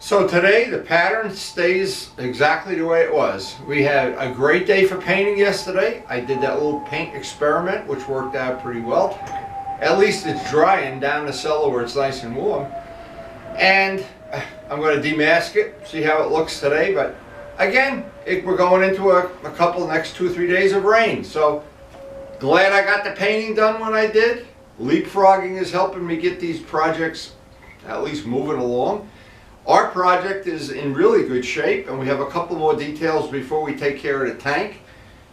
So today the pattern stays exactly the way it was. We had a great day for painting yesterday. I did that little paint experiment which worked out pretty well. At least it's drying down the cellar where it's nice and warm. And I'm going to demask it, see how it looks today. But again, we're going into a couple next 2-3 days of rain. So glad I got the painting done when I did. Leapfrogging is helping me get these projects at least moving along. Our project is in really good shape, and we have a couple more details before we take care of the tank.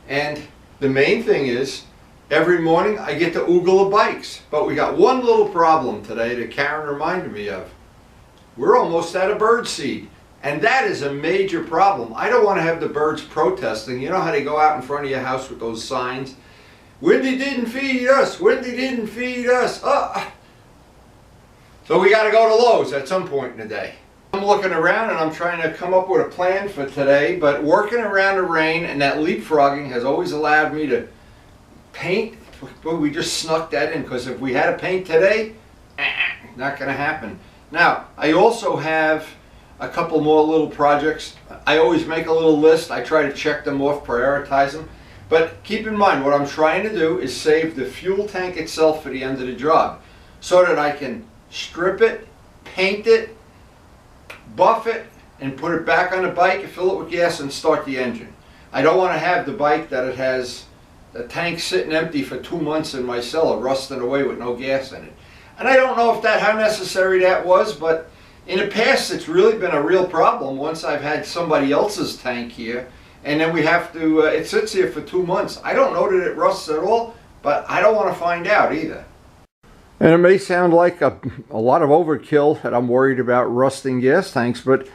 And the main thing is, every morning I get to oogle the bikes. But we got one little problem today that Karen reminded me of. We're almost out of bird seed, and that is a major problem. I don't want to have the birds protesting. You know how they go out in front of your house with those signs? Wendy didn't feed us, Wendy didn't feed us. So we got to go to Lowe's at some point in the day. I'm looking around and I'm trying to come up with a plan for today, but working around the rain and that leapfrogging has always allowed me to paint. Well, we just snuck that in, because if we had to paint today, not going to happen. Now, I also have a couple more little projects. I always make a little list. I try to check them off, prioritize them. But keep in mind, what I'm trying to do is save the fuel tank itself for the end of the job, so that I can strip it, paint it, buff it, and put it back on the bike and fill it with gas and start the engine. I don't want to have the bike that it has the tank sitting empty for 2 months in my cellar, rusting away with no gas in it. And I don't know how necessary that was, but in the past it's really been a real problem once I've had somebody else's tank here, and then we have to, it sits here for 2 months. I don't know that it rusts at all, but I don't want to find out either. And it may sound like a lot of overkill that I'm worried about rusting gas tanks, but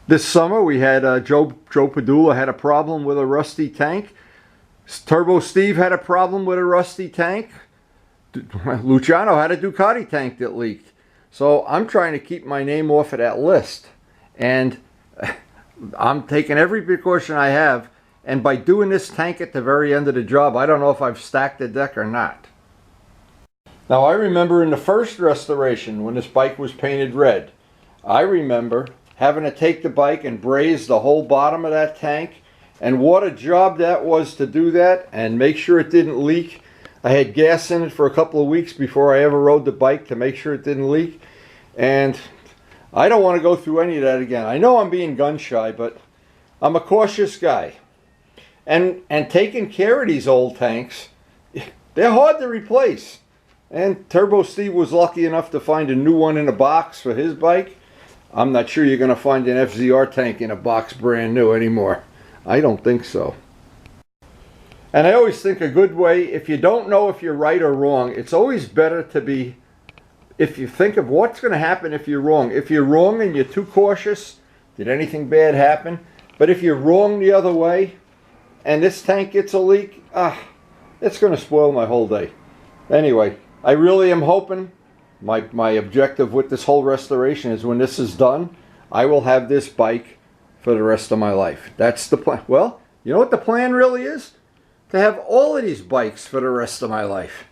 this summer we had Joe Padula had a problem with a rusty tank. Turbo Steve had a problem with a rusty tank. Luciano had a Ducati tank that leaked. So I'm trying to keep my name off of that list. And I'm taking every precaution I have. And by doing this tank at the very end of the job, I don't know if I've stacked the deck or not. Now, I remember in the first restoration when this bike was painted red, I remember having to take the bike and braze the whole bottom of that tank, and what a job that was to do that and make sure it didn't leak. I had gas in it for a couple of weeks before I ever rode the bike to make sure it didn't leak, and I don't want to go through any of that again. I know I'm being gun shy, but I'm a cautious guy. And taking care of these old tanks, they're hard to replace. And Turbo Steve was lucky enough to find a new one in a box for his bike. I'm not sure you're going to find an FZR tank in a box brand new anymore. I don't think so. And I always think a good way, if you don't know if you're right or wrong, it's always better to be, if you think of what's going to happen if you're wrong. If you're wrong and you're too cautious, did anything bad happen? But if you're wrong the other way, and this tank gets a leak, it's going to spoil my whole day. Anyway, I really am hoping, my objective with this whole restoration is when this is done, I will have this bike for the rest of my life. That's the plan. Well, you know what the plan really is? To have all of these bikes for the rest of my life.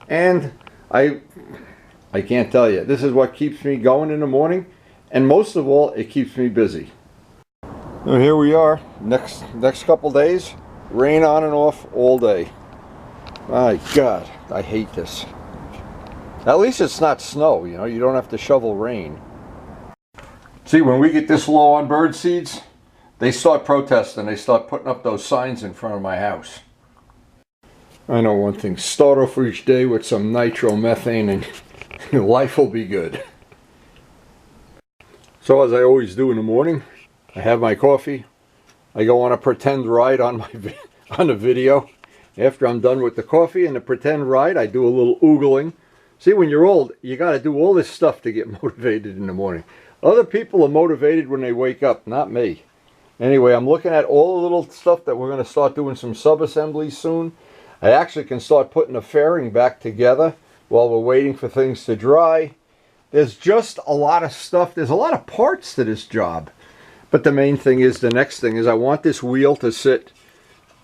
And I can't tell you, this is what keeps me going in the morning, and most of all, it keeps me busy. Now here we are, next couple days, rain on and off all day. My God, I hate this. At least it's not snow, you know, you don't have to shovel rain. See, when we get this low on bird seeds, they start protesting. They start putting up those signs in front of my house. I know one thing, start off each day with some nitromethane and life will be good. So as I always do in the morning, I have my coffee. I go on a pretend ride on the video. After I'm done with the coffee and the pretend ride, I do a little oogling. See, when you're old, you got to do all this stuff to get motivated in the morning. Other people are motivated when they wake up, not me. Anyway, I'm looking at all the little stuff that we're going to start doing some sub-assemblies soon. I actually can start putting the fairing back together while we're waiting for things to dry. There's just a lot of stuff. There's a lot of parts to this job. But the main thing is, the next thing is, I want this wheel to sit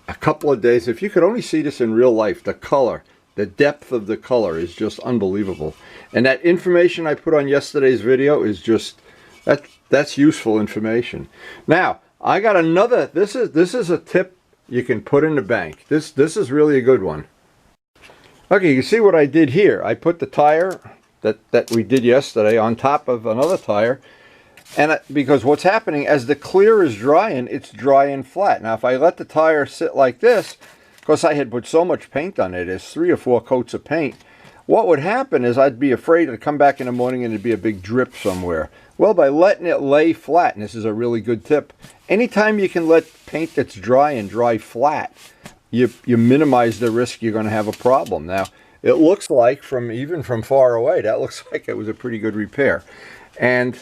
a couple of days. If you could only see this in real life, the color. The depth of the color is just unbelievable. And that information I put on yesterday's video is just, that's useful information. Now, I got another, this is a tip you can put in the bank. This is really a good one. Okay, you can see what I did here. I put the tire that we did yesterday on top of another tire, and because what's happening, as the clear is drying, it's drying flat. Now, if I let the tire sit like this, because I had put so much paint on it, it's 3 or 4 coats of paint, what would happen is I'd be afraid to come back in the morning and there'd be a big drip somewhere. Well, by letting it lay flat, and this is a really good tip, anytime you can let paint that's dry and dry flat, you minimize the risk you're going to have a problem. Now, it looks like, even from far away, that looks like it was a pretty good repair. And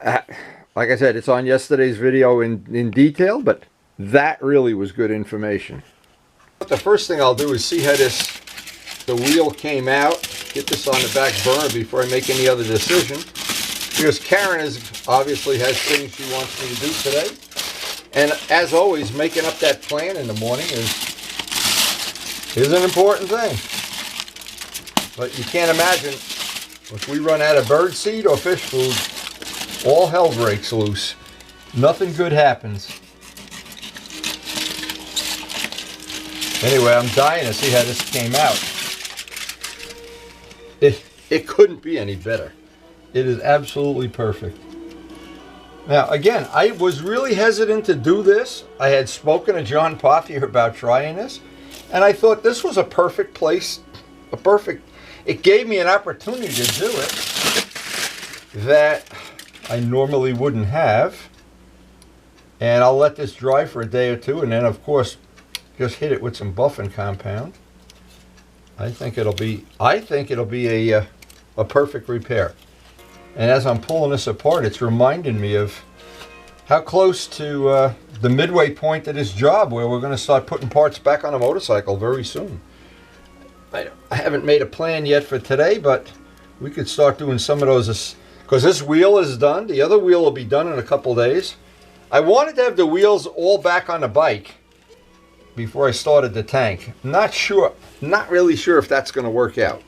like I said, it's on yesterday's video in detail, but that really was good information. The first thing I'll do is see how the wheel came out, get this on the back burner before I make any other decision. Because Karen obviously has things she wants me to do today. And as always, making up that plan in the morning is an important thing. But you can't imagine, if we run out of bird seed or fish food, all hell breaks loose. Nothing good happens. Anyway, I'm dying to see how this came out. It couldn't be any better. It is absolutely perfect. Now, again, I was really hesitant to do this. I had spoken to John Pothier about trying this, and I thought this was a perfect place, it gave me an opportunity to do it that I normally wouldn't have. And I'll let this dry for a day or two, and then, of course, just hit it with some buffing compound. I think it'll be a perfect repair. And as I'm pulling this apart, it's reminding me of how close to the midway point of this job where we're going to start putting parts back on a motorcycle very soon. I haven't made a plan yet for today, but we could start doing some of those, because this wheel is done. The other wheel will be done in a couple days. I wanted to have the wheels all back on the bike before I started the tank. Not really sure if that's going to work out.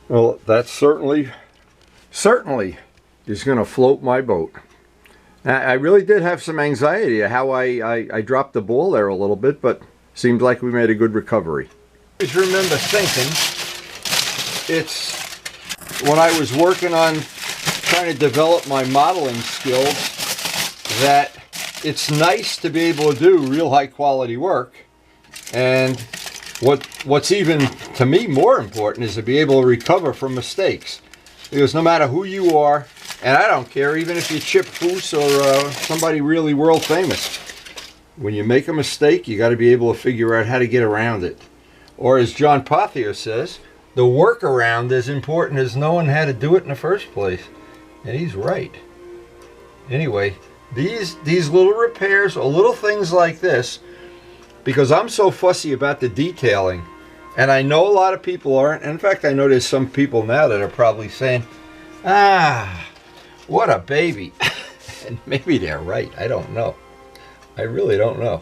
Well, that certainly is going to float my boat. I really did have some anxiety of how I dropped the ball there a little bit, but seems like we made a good recovery. I always remember thinking, it's when I was working on trying to develop my modeling skills, that it's nice to be able to do real high quality work. And what's even, to me, more important is to be able to recover from mistakes. Because no matter who you are, and I don't care, even if you're Chip Foose or somebody really world famous, when you make a mistake, you got to be able to figure out how to get around it. Or as John Pothier says, the workaround is important as knowing how to do it in the first place. And he's right. Anyway, these little repairs or little things like this, because I'm so fussy about the detailing, and I know a lot of people aren't. In fact, I know there's some people now that are probably saying, what a baby. And maybe they're right. I don't know. I really don't know.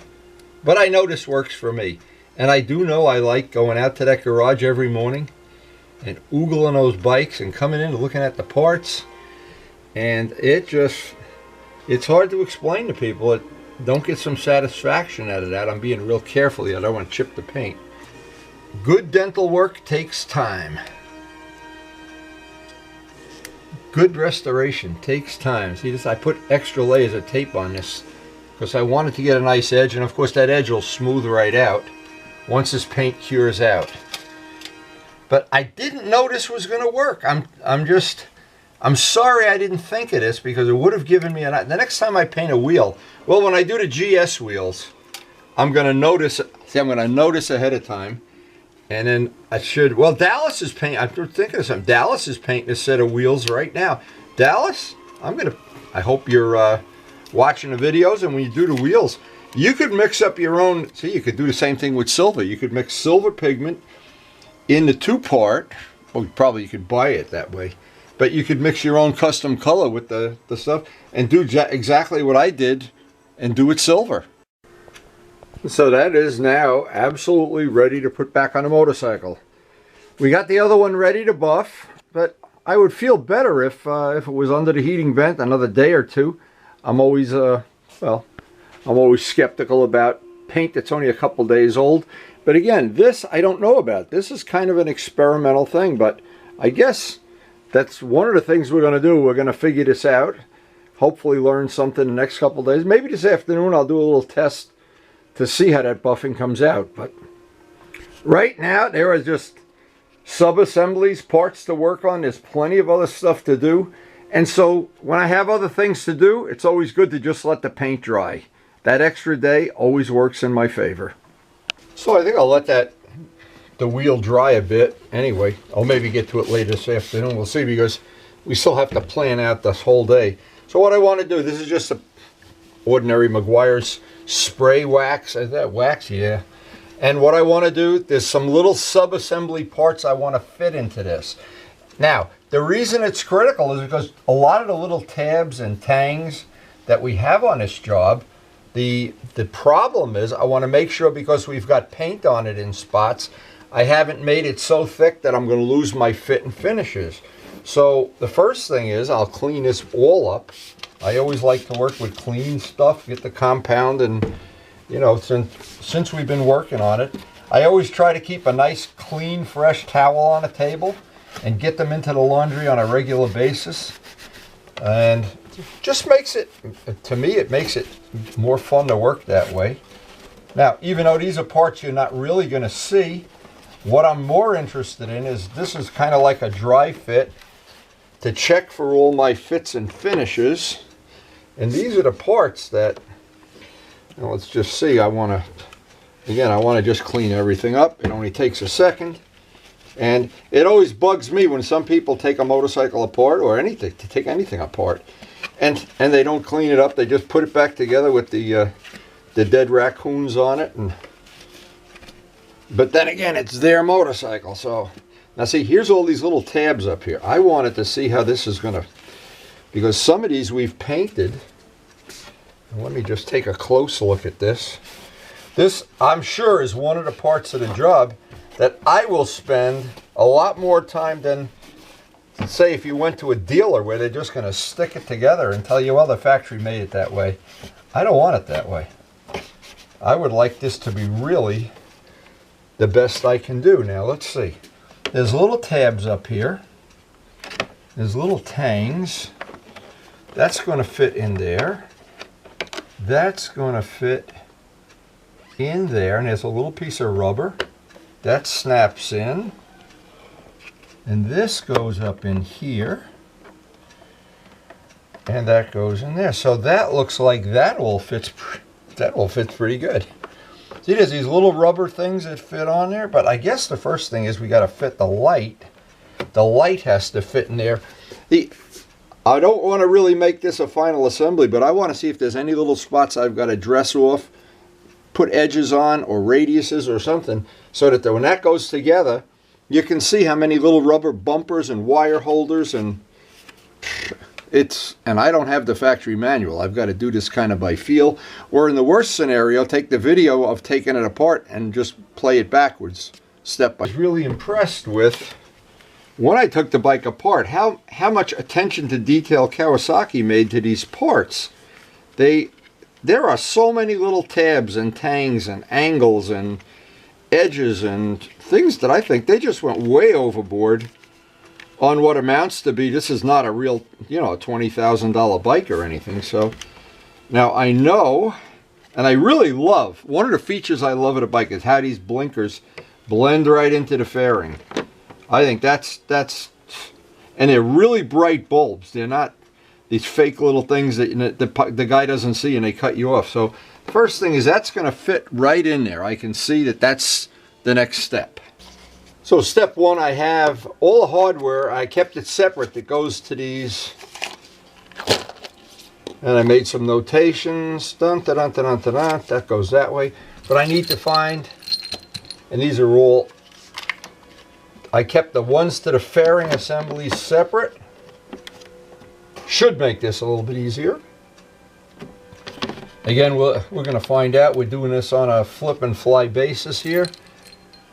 But I know this works for me. And I do know I like going out to that garage every morning and oogling those bikes and coming in and looking at the parts. And it's hard to explain to people that don't get some satisfaction out of that. I'm being real careful here. I don't want to chip the paint. Good dental work takes time. Good restoration takes time. See this? I put extra layers of tape on this because I wanted to get a nice edge, and of course that edge will smooth right out once this paint cures out. But I didn't know this was going to work. I'm sorry I didn't think of this, because it would have given me the next time I paint a wheel. Well, when I do the GS wheels, I'm going to notice. See, I'm going to notice ahead of time, and then I should. Well, Dallas is painting. I'm thinking of something. Dallas is painting a set of wheels right now. Dallas, I hope you're watching the videos, and when you do the wheels, you could mix up your own. See, you could do the same thing with silver. You could mix silver pigment in the 2-part. Well, probably you could buy it that way. But you could mix your own custom color with the stuff and do exactly what I did and do it silver. So that is now absolutely ready to put back on a motorcycle. We got the other one ready to buff, but I would feel better if it was under the heating vent another day or two. I'm always, well, I'm always skeptical about paint that's only a couple days old. But again, this I don't know about. This is kind of an experimental thing, but I guess that's one of the things we're going to do. We're going to figure this out. Hopefully learn something the next couple days. Maybe this afternoon I'll do a little test to see how that buffing comes out. But right now there are just sub-assemblies, parts to work on. There's plenty of other stuff to do. And so when I have other things to do, it's always good to just let the paint dry. That extra day always works in my favor. So I think I'll let the wheel dry a bit anyway. I'll maybe get to it later this afternoon. We'll see, because we still have to plan out this whole day. So what I want to do, this is just a ordinary Meguiar's spray wax. Is that wax? Yeah. And what I want to do, there's some little sub-assembly parts I want to fit into this. Now, the reason it's critical is because a lot of the little tabs and tangs that we have on this job, the problem is I want to make sure, because we've got paint on it in spots, I haven't made it so thick that I'm going to lose my fit and finishes. So the first thing is I'll clean this all up. I always like to work with clean stuff, get the compound, and you know, since we've been working on it, I always try to keep a nice clean fresh towel on a table and get them into the laundry on a regular basis. And just makes it, to me, it makes it more fun to work that way. Now, even though these are parts you're not really going to see, what I'm more interested in is, this is kind of like a dry fit to check for all my fits and finishes. And these are the parts that, now let's just see, I want to just clean everything up. It only takes a second. And it always bugs me when some people take a motorcycle apart, or anything, to take anything apart, and they don't clean it up. They just put it back together with the dead raccoons on it. But then again, it's their motorcycle. So now see, here's all these little tabs up here. I wanted to see how this is going to, because some of these we've painted. Let me just take a close look at this. This, I'm sure, is one of the parts of the job that I will spend a lot more time than, say, if you went to a dealer where they're just going to stick it together and tell you, well, the factory made it that way. I don't want it that way. I would like this to be really the best I can do. Now, let's see. There's little tabs up here. There's little tangs. That's going to fit in there. That's going to fit in there, and there's a little piece of rubber that snaps in, and this goes up in here, and that goes in there. So that looks like that all fits pretty good. See, there's these little rubber things that fit on there, but I guess the first thing is we got to fit the light. The light has to fit in there. I don't want to really make this a final assembly, but I want to see if there's any little spots I've got to dress off, put edges on, or radiuses or something, so that when that goes together, you can see how many little rubber bumpers and wire holders, and I don't have the factory manual. I've got to do this kind of by feel, or in the worst scenario, take the video of taking it apart and just play it backwards, step by step. I was really impressed with, when I took the bike apart, how much attention to detail Kawasaki made to these parts. There are so many little tabs and tangs and angles and edges and things that I think they just went way overboard on what amounts to be, this is not a real, you know, a $20,000 bike or anything. So now I know, and I really love, one of the features I love of a bike is how these blinkers blend right into the fairing. I think that's, and they're really bright bulbs. They're not these fake little things that the guy doesn't see and they cut you off. So first thing is that's going to fit right in there. I can see that that's the next step. So step one, I have all the hardware. I kept it separate that goes to these. And I made some notations. Dun, dun, dun, dun, dun, dun, that goes that way. But I need to find, and these are all, I kept the ones to the fairing assemblies separate. Should make this a little bit easier. Again, we're going to find out. We're doing this on a flip and fly basis here.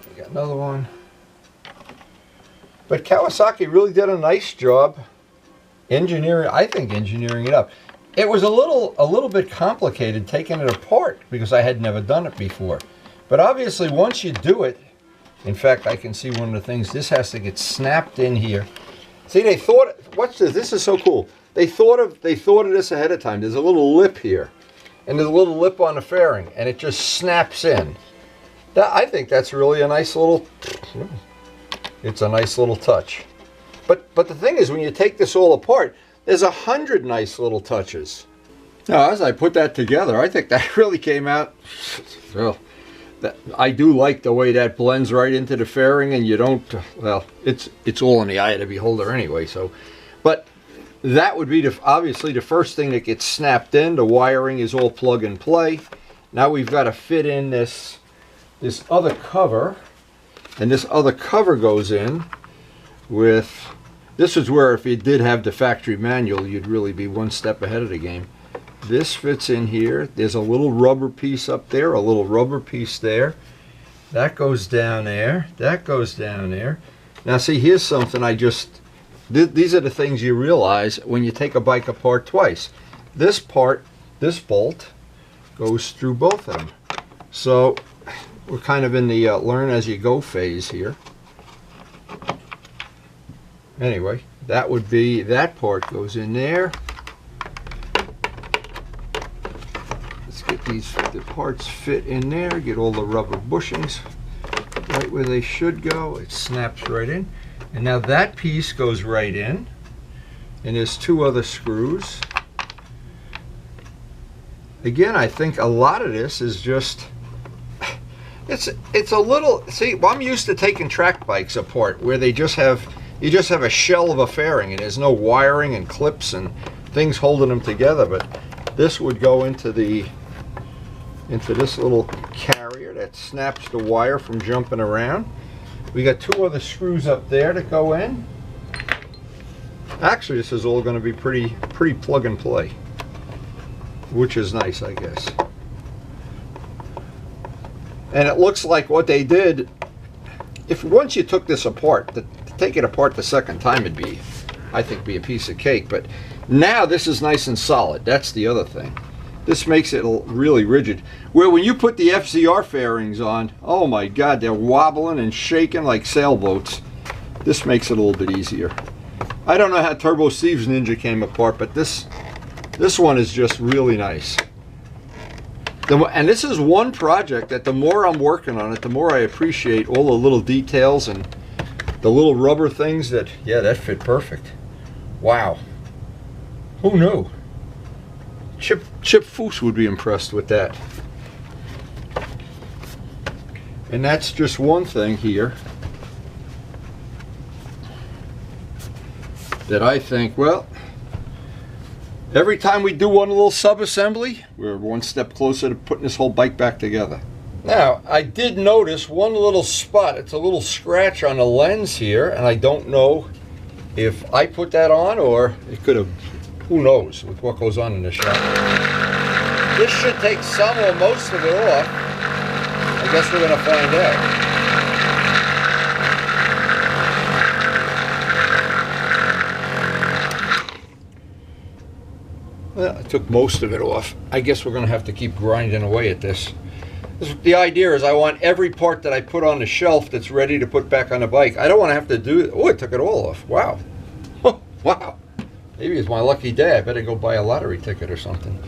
We got another one. But Kawasaki really did a nice job engineering, I think, engineering it up. It was a little bit complicated taking it apart because I had never done it before. But obviously once you do it, in fact, I can see one of the things, this has to get snapped in here. See, they thought, watch this, this is so cool. They thought of this ahead of time. There's a little lip here, and there's a little lip on the fairing, and it just snaps in. I think that's really a nice little, it's a nice little touch. But the thing is, when you take this all apart, there's 100 nice little touches. Now, as I put that together, I think that really came out, well, I do like the way that blends right into the fairing, and you don't, well, it's all in the eye of the beholder anyway, so. But that would be obviously the first thing that gets snapped in. The wiring is all plug and play. Now we've got to fit in this other cover, and this other cover goes in with, this is where if you did have the factory manual, you'd really be one step ahead of the game. This fits in here. There's a little rubber piece up there, a little rubber piece there. That goes down there. That goes down there. Now see, here's something these are the things you realize when you take a bike apart twice. This part, this bolt, goes through both of them. So we're kind of in the learn as you go phase here. Anyway, that would be, that part goes in there. Let's get the parts fit in there, get all the rubber bushings right where they should go. It snaps right in. And now that piece goes right in, and there's two other screws. Again, I think a lot of this is just, it's a little, see, well, I'm used to taking track bikes apart where they just have, you just have a shell of a fairing and there's no wiring and clips and things holding them together. But this would go into this little carrier that snaps the wire from jumping around. We got two other screws up there to go in. Actually, this is all going to be pretty plug and play, which is nice, I guess. And it looks like what they did, if once you took this apart, to take it apart the second time, it'd be, I think, be a piece of cake. But now this is nice and solid. That's the other thing. This makes it really rigid. Where when you put the FZR fairings on, oh my God, they're wobbling and shaking like sailboats. This makes it a little bit easier. I don't know how Turbo Steve's Ninja came apart, but this one is just really nice. And this is one project that the more I'm working on it, the more I appreciate all the little details and the little rubber things that, yeah, that fit perfect. Wow. Who knew? Chip Foose would be impressed with that. And that's just one thing here that I think, well, every time we do one little sub-assembly, we're one step closer to putting this whole bike back together. Now, I did notice one little spot. It's a little scratch on the lens here, and I don't know if I put that on or it could have, who knows with what goes on in the shop. This should take some or most of it off. I guess we're going to find out. Well, I took most of it off. I guess we're going to have to keep grinding away at this. The idea is I want every part that I put on the shelf that's ready to put back on the bike. I don't want to have to do it. Oh, I took it all off. Wow. Wow. Maybe it's my lucky day. I better go buy a lottery ticket or something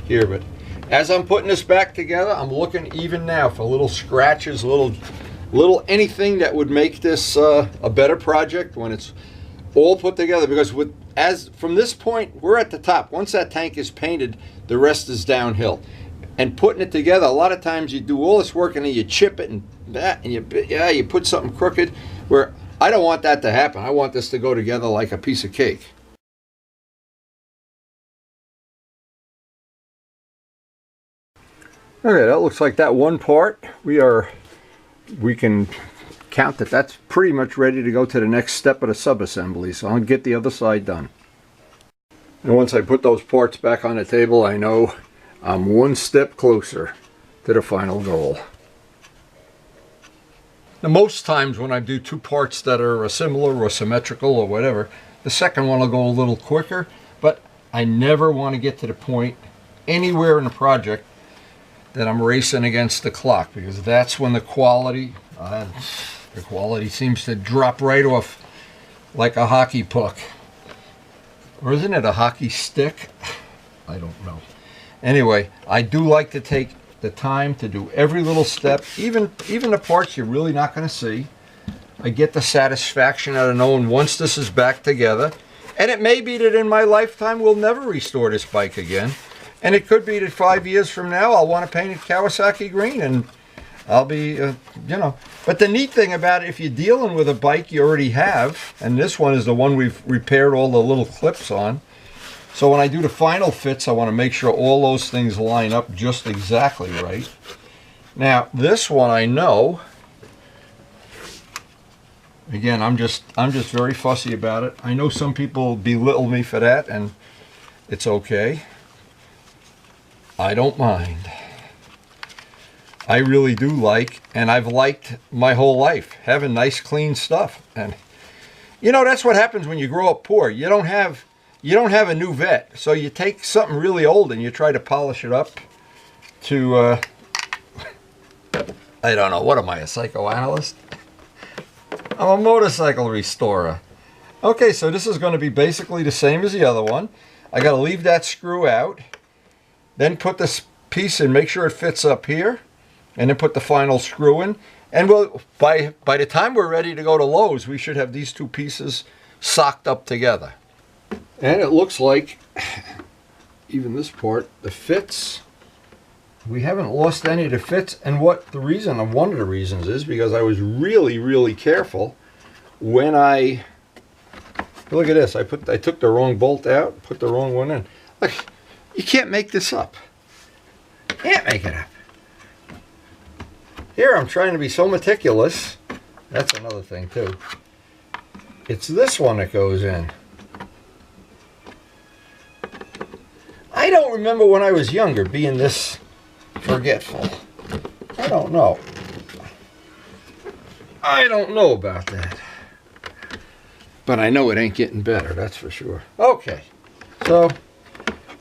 here. But as I'm putting this back together, I'm looking even now for little scratches, little anything that would make this a better project when it's all put together. Because from this point, we're at the top. Once that tank is painted, the rest is downhill. And putting it together, a lot of times you do all this work and then you chip it and that, and you put something crooked. Where I don't want that to happen. I want this to go together like a piece of cake. Okay, that looks like that one part. We can count that that's pretty much ready to go to the next step of the sub-assembly. So I'll get the other side done. And once I put those parts back on the table, I know I'm one step closer to the final goal. Now, most times when I do two parts that are similar or symmetrical or whatever, the second one will go a little quicker, but I never want to get to the point anywhere in the project that I'm racing against the clock, because that's when the quality seems to drop right off like a hockey puck. Or isn't it a hockey stick? I don't know. Anyway, I do like to take the time to do every little step, even the parts you're really not going to see. I get the satisfaction out of knowing once this is back together, and it may be that in my lifetime we'll never restore this bike again, and it could be that 5 years from now I'll want to paint it Kawasaki green, and I'll be, you know. But the neat thing about it, if you're dealing with a bike you already have, and this one is the one we've repaired all the little clips on, so when I do the final fits, I want to make sure all those things line up just exactly right. Now, this one I know, again, I'm just very fussy about it. I know some people belittle me for that, and it's okay. I don't mind. I really do like, and I've liked my whole life, having nice clean stuff. And you know, that's what happens when you grow up poor. You don't have a new vet, so you take something really old and you try to polish it up to I don't know, what am I, a psychoanalyst? I'm a motorcycle restorer. Okay, so this is going to be basically the same as the other one. I got to leave that screw out, then put this piece in, make sure it fits up here, and then put the final screw in. And we'll, by the time we're ready to go to Lowe's, we should have these two pieces socked up together. And it looks like, even this part, the fits, we haven't lost any of the fits. And what the reason, one of the reasons is because I was really, really careful when I, look at this, I took the wrong bolt out, put the wrong one in. Look, you can't make this up. Can't make it up. Here I'm trying to be so meticulous. That's another thing too. It's this one that goes in. I don't remember when I was younger being this forgetful. I don't know. I don't know about that. But I know it ain't getting better, that's for sure. Okay, so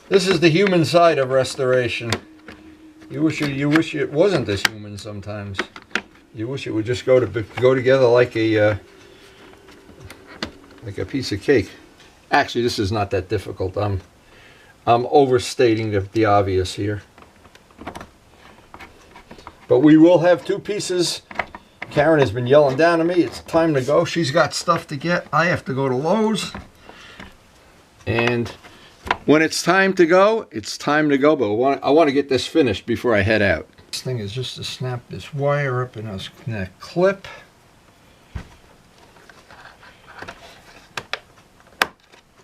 this is the human side of restoration. You wish it wasn't this human sometimes. You wish it would just go together like a piece of cake. Actually, this is not that difficult. I'm overstating the obvious here. But we will have two pieces. Karen has been yelling down at me. It's time to go. She's got stuff to get. I have to go to Lowe's. And when it's time to go, it's time to go. But I want to get this finished before I head out. This thing is just to snap this wire up in a clip.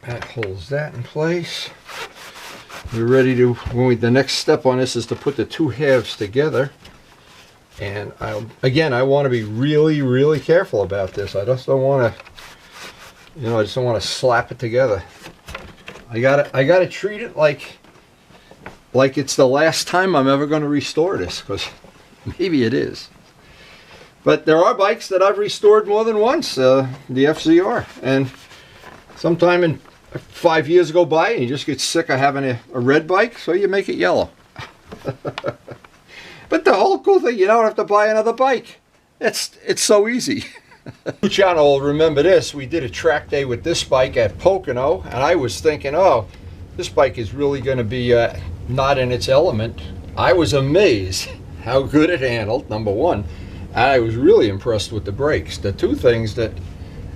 That holds that in place. We're ready to, the next step on this is to put the two halves together. And I want to be really, really careful about this. I just don't want to, I just don't want to slap it together. I gotta treat it like it's the last time I'm ever going to restore this, because maybe it is. But there are bikes that I've restored more than once, the FZR, and sometime in 5 years go by and you just get sick of having a red bike, so you make it yellow. But the whole cool thing, you don't have to buy another bike. It's so easy. The channel will remember this. We did a track day with this bike at Pocono, and I was thinking, oh, this bike is really going to be not in its element. I was amazed how good it handled, number one. I was really impressed with the brakes. The two things that,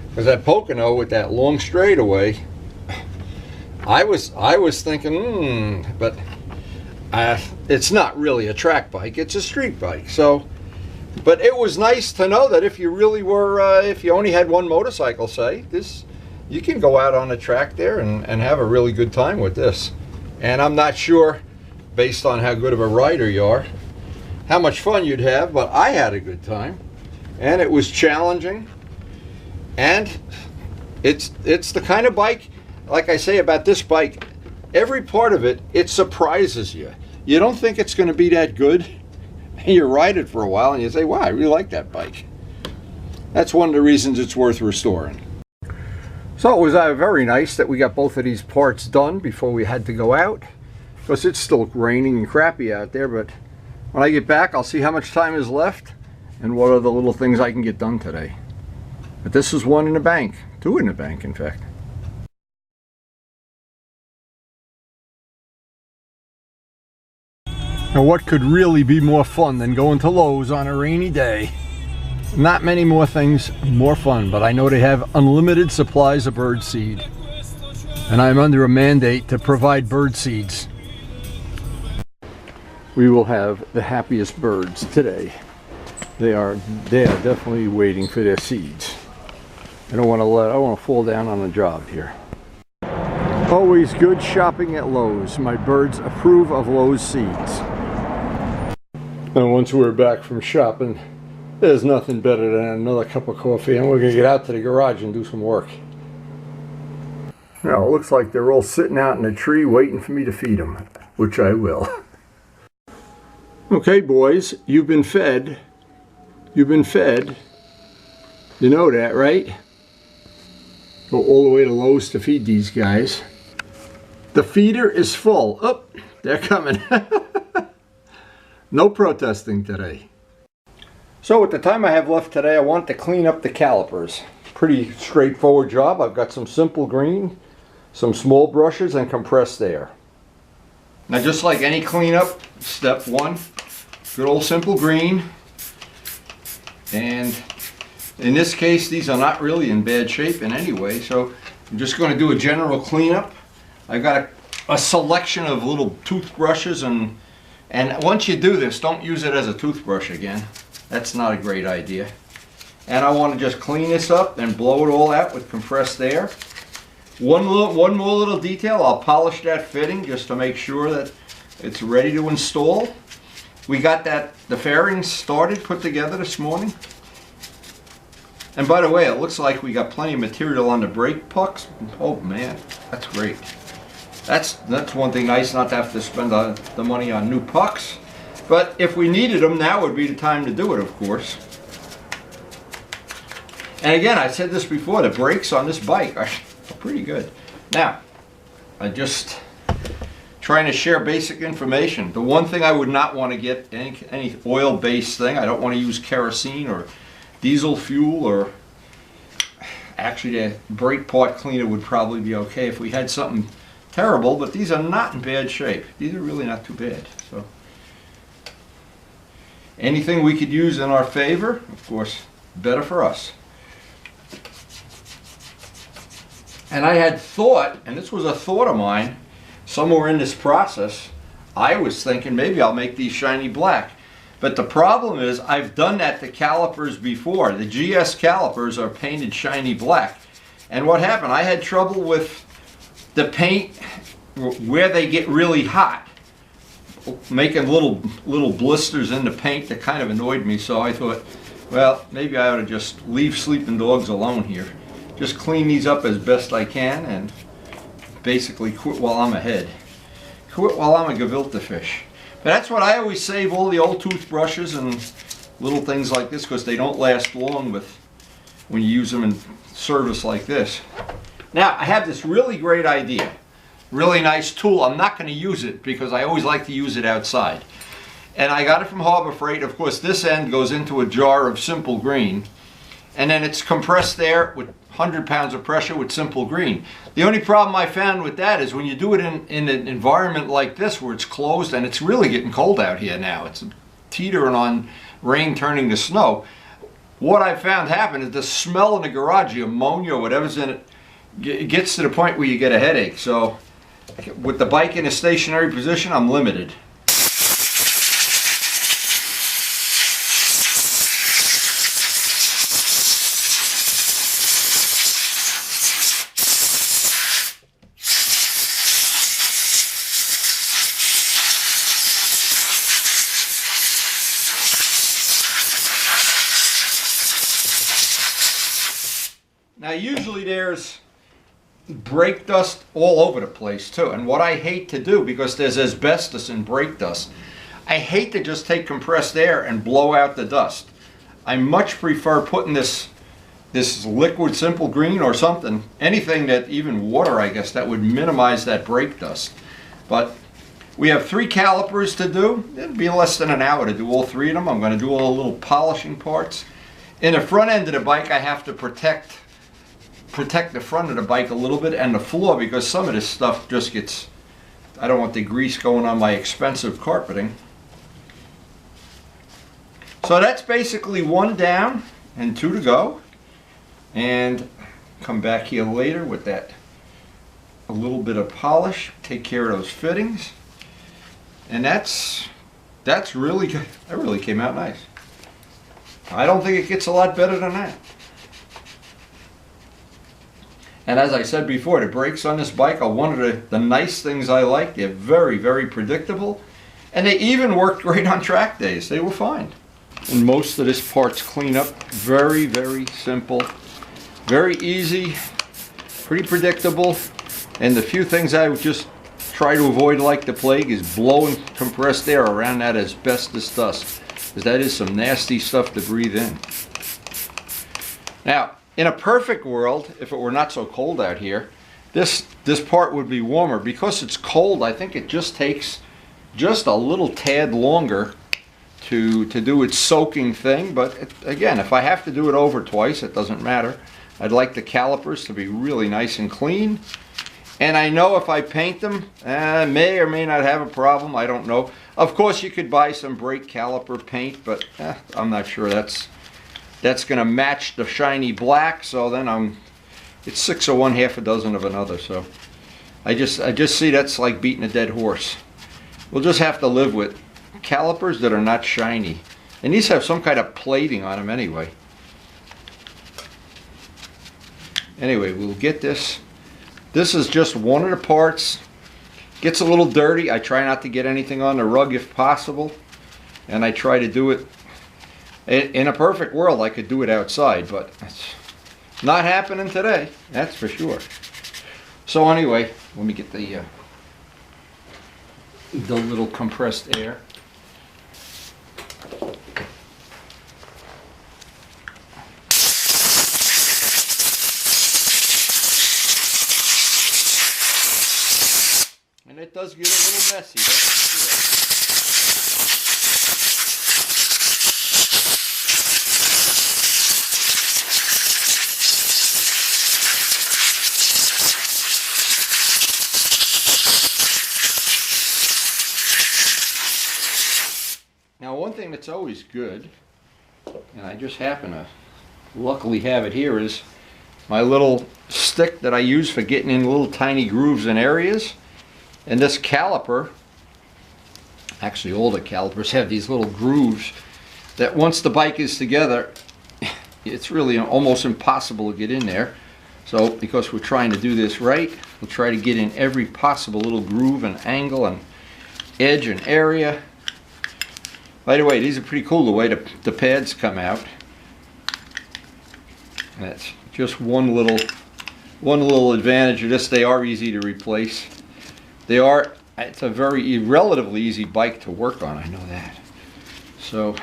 because at Pocono with that long straightaway, I was thinking, but it's not really a track bike, it's a street bike. So, but it was nice to know that if you really were, if you only had one motorcycle, say, you can go out on the track there and have a really good time with this. And I'm not sure, based on how good of a rider you are, how much fun you'd have, but I had a good time. And it was challenging. And it's the kind of bike, like I say about this bike, every part of it, it surprises you. You don't think it's going to be that good. You ride it for a while and you say, wow, I really like that bike. That's one of the reasons it's worth restoring. So it was very nice that we got both of these parts done before we had to go out, because it's still raining and crappy out there. But when I get back, I'll see how much time is left and what are the little things I can get done today. But this is one in the bank, two in the bank in fact. Now what could really be more fun than going to Lowe's on a rainy day? Not many more things more fun, but I know they have unlimited supplies of bird seed. And I'm under a mandate to provide bird seeds. We will have the happiest birds today. They are definitely waiting for their seeds. I don't want to fall down on the job here. Always good shopping at Lowe's. My birds approve of Lowe's seeds. And once we're back from shopping, there's nothing better than another cup of coffee, and we're going to get out to the garage and do some work. Now it looks like they're all sitting out in a tree waiting for me to feed them, which I will. Okay boys, you've been fed. You've been fed. You know that, right? Go all the way to Lowe's to feed these guys. The feeder is full. Oh, they're coming. No protesting today. So with the time I have left today, I want to clean up the calipers. Pretty straightforward job. I've got some simple green, some small brushes, and compressed air. Now just like any cleanup, step one, good old simple green. And in this case, these are not really in bad shape in any way, so I'm just going to do a general cleanup. I've got a selection of little toothbrushes, and once you do this, don't use it as a toothbrush again. That's not a great idea. And I want to just clean this up and blow it all out with compressed air. One more little detail, I'll polish that fitting just to make sure that it's ready to install. We got the fairings started, put together this morning. And by the way, it looks like we got plenty of material on the brake pucks. Oh man, that's great. That's one thing nice, not to have to spend the money on new pucks. But if we needed them, now would be the time to do it, of course. And again, I said this before, the brakes on this bike are pretty good. Now, I'm just trying to share basic information. The one thing I would not want to get, any oil-based thing, I don't want to use kerosene or diesel fuel, or actually the brake part cleaner would probably be okay if we had something terrible, but these are not in bad shape. These are really not too bad. So anything we could use in our favor, of course, better for us. And I had thought, and this was a thought of mine, somewhere in this process, I was thinking maybe I'll make these shiny black. But the problem is, I've done that to calipers before. The GS calipers are painted shiny black. And what happened, I had trouble with the paint where they get really hot, making little blisters in the paint that kind of annoyed me. So I thought, well, maybe I ought to just leave sleeping dogs alone here. Just clean these up as best I can and basically quit while I'm ahead. Quit while I'm a gefilte fish. But that's what I always save all the old toothbrushes and little things like this, because they don't last long when you use them in service like this. Now, I have this really great idea. Really nice tool. I'm not going to use it because I always like to use it outside. And I got it from Harbor Freight. Of course, this end goes into a jar of simple green. And then it's compressed air with 100 pounds of pressure with simple green. The only problem I found with that is when you do it in an environment like this where it's closed, and it's really getting cold out here now. It's teetering on rain turning to snow. What I found happen is the smell in the garage, the ammonia or whatever's in it, it gets to the point where you get a headache. So with the bike in a stationary position, I'm limited. Now usually there's brake dust all over the place too, and what I hate to do, because there's asbestos in brake dust, I hate to just take compressed air and blow out the dust. I much prefer putting this this liquid simple green or something, anything that, even water I guess, that would minimize that brake dust. But we have 3 calipers to do. It'll be less than an hour to do all 3 of them. I'm going to do all the little polishing parts. In the front end of the bike, I have to protect the front of the bike a little bit and the floor, because some of this stuff just gets, I don't want the grease going on my expensive carpeting. So that's basically 1 down and 2 to go. And come back here later with that, a little bit of polish, take care of those fittings. And that's really good. That really came out nice. I don't think it gets a lot better than that. And as I said before, the brakes on this bike are one of the nice things I like. They're very, very predictable. And they even worked great on track days. They were fine. And most of this part's clean up. Very, very simple. Very easy. Pretty predictable. And the few things I would just try to avoid like the plague is blowing compressed air around that asbestos dust, because that is some nasty stuff to breathe in. Now, in a perfect world, if it were not so cold out here, this part would be warmer. Because it's cold, I think it just takes just a little tad longer to do its soaking thing. But again, if I have to do it over twice, it doesn't matter. I'd like the calipers to be really nice and clean. And I know if I paint them, I may or may not have a problem. I don't know. Of course, you could buy some brake caliper paint, but I'm not sure that's going to match the shiny black. So then it's 6 of one, half a dozen of another. So I just see that's like beating a dead horse. We'll just have to live with calipers that are not shiny. And these have some kind of plating on them anyway. Anyway, we'll get this. This is just one of the parts. Gets a little dirty. I try not to get anything on the rug if possible. And I try to do it, in a perfect world I could do it outside, but it's not happening today, that's for sure. So anyway, let me get the little compressed air. And it does get a little messy, that's for sure. Now, one thing that's always good, and I just happen to luckily have it here, is my little stick that I use for getting in little tiny grooves in areas. And this caliper, actually all the calipers have these little grooves that once the bike is together, it's really almost impossible to get in there. So because we're trying to do this right, we'll try to get in every possible little groove and angle and edge and area. By the way, these are pretty cool the way the pads come out. And that's just one little advantage of this. They are easy to replace. It's a relatively easy bike to work on, I know that. So,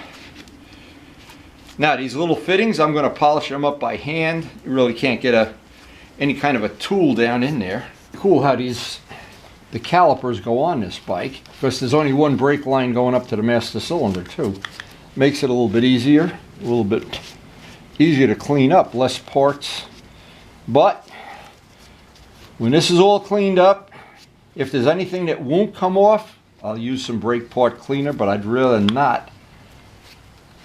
now these little fittings, I'm going to polish them up by hand. You really can't get any kind of a tool down in there. Cool how the calipers go on this bike, because there's only one brake line going up to the master cylinder too. Makes it a little bit easier, to clean up, less parts. But when this is all cleaned up, if there's anything that won't come off, I'll use some brake part cleaner, but I'd rather not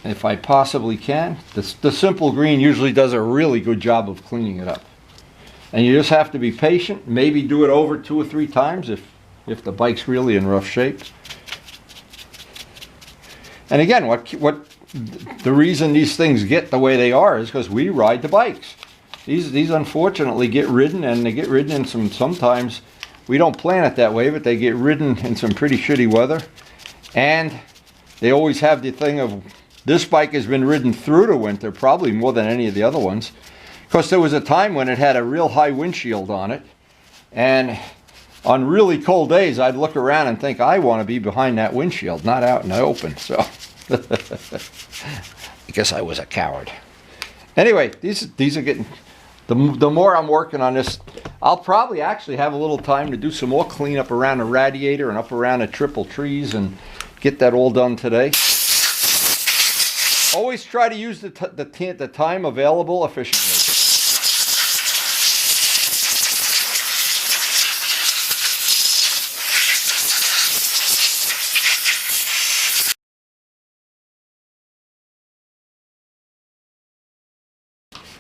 if I possibly can. The simple green usually does a really good job of cleaning it up. And you just have to be patient, maybe do it over 2 or 3 times if the bike's really in rough shape. And again, the reason these things get the way they are is because we ride the bikes. These unfortunately get ridden, and they get ridden in sometimes we don't plan it that way, but they get ridden in some pretty shitty weather. And they always have the thing of, this bike has been ridden through the winter, probably more than any of the other ones. Because there was a time when it had a real high windshield on it. And on really cold days, I'd look around and think, I want to be behind that windshield, not out in the open. So, I guess I was a coward. Anyway, these are getting, the more I'm working on this, I'll probably actually have a little time to do some more cleanup around the radiator and up around the triple trees and get that all done today. Always try to use the time available efficiently.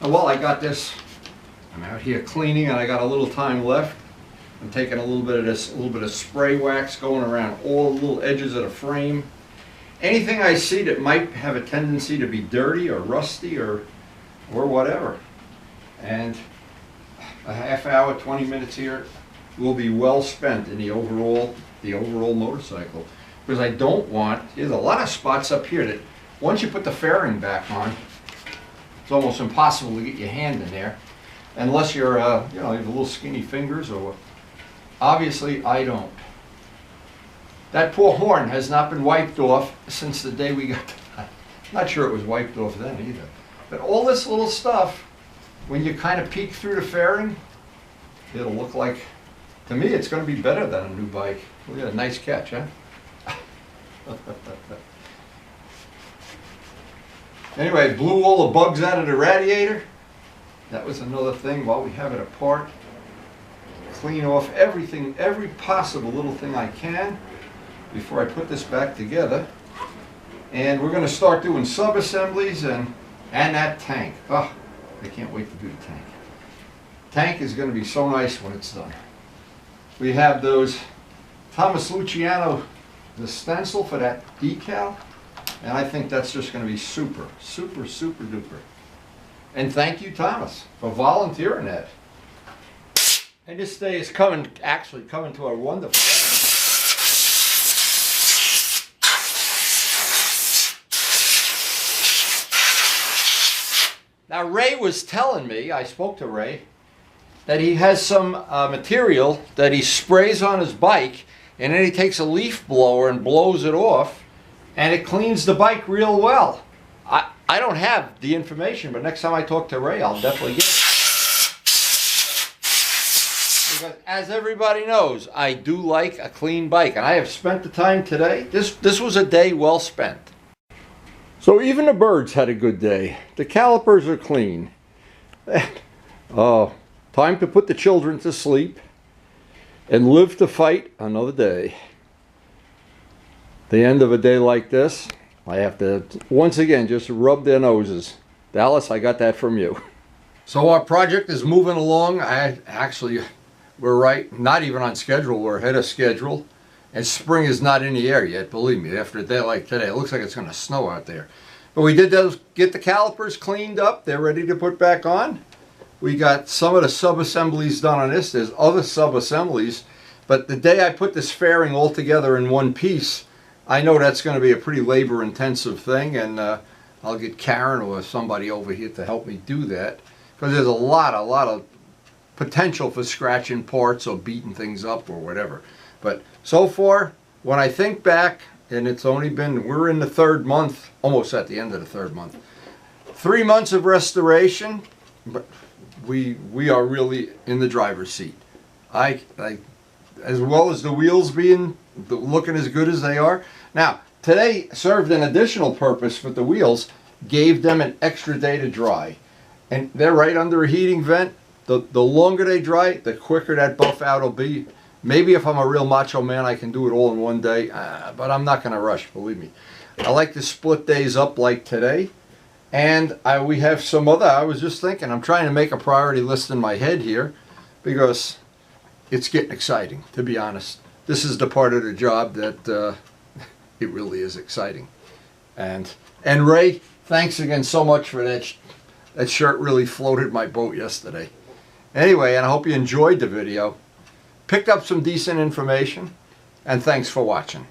Well, I got this, I'm out here cleaning and I got a little time left. I'm taking a little bit of this, a little bit of spray wax going around all the little edges of the frame. Anything I see that might have a tendency to be dirty or rusty or whatever. And a half hour, 20 minutes here will be well spent in the overall motorcycle. Because I don't want, there's a lot of spots up here that once you put the fairing back on, it's almost impossible to get your hand in there, unless you're, you know, you have little skinny fingers or what. Obviously, I don't. That poor horn has not been wiped off since the day we got. Not sure it was wiped off then either. But all this little stuff, when you kind of peek through the fairing, it'll look like, to me, it's going to be better than a new bike. Look at a nice catch, huh? Anyway, blew all the bugs out of the radiator. That was another thing while we have it apart. Clean off everything, every possible little thing I can before I put this back together. And we're going to start doing sub-assemblies and that tank. Oh, I can't wait to do the tank. Tank is going to be so nice when it's done. We have those Thomas Luciano, the stencil for that decal. And I think that's just going to be super, super, super duper. And thank you, Thomas, for volunteering that. And this day is actually coming to a wonderful end. Now, Ray was telling me, I spoke to Ray, that he has some material that he sprays on his bike, and then he takes a leaf blower and blows it off, and it cleans the bike real well. I don't have the information, but next time I talk to Ray, I'll definitely get it. Because as everybody knows, I do like a clean bike, and I have spent the time today. This was a day well spent. So even the birds had a good day. The calipers are clean. Time to put the children to sleep and live to fight another day. The end of a day like this, I have to once again just rub their noses. Dallas, I got that from you. So our project is moving along. We're right, not even on schedule, we're ahead of schedule. And spring is not in the air yet, believe me. After a day like today, it looks like it's going to snow out there. But we did get the calipers cleaned up. They're ready to put back on. We got some of the sub-assemblies done on this. There's other sub-assemblies. But the day I put this fairing all together in one piece, I know that's going to be a pretty labor-intensive thing. And I'll get Karen or somebody over here to help me do that. Because there's a lot of potential for scratching parts or beating things up or whatever. But so far, when I think back, and it's only been, we're in the third month, almost at the end of the third month. 3 months of restoration, but we are really in the driver's seat. As well as the wheels looking as good as they are. Now, today served an additional purpose for the wheels, gave them an extra day to dry. And they're right under a heating vent. The longer they dry, the quicker that buff out will be. Maybe if I'm a real macho man, I can do it all in one day, but I'm not going to rush, believe me. I like to split days up like today. And we have some other, I was just thinking, I'm trying to make a priority list in my head here because it's getting exciting, to be honest. This is the part of the job that it really is exciting. And Ray, thanks again so much for that. That shirt really floated my boat yesterday. Anyway, and I hope you enjoyed the video. Picked up some decent information, and thanks for watching.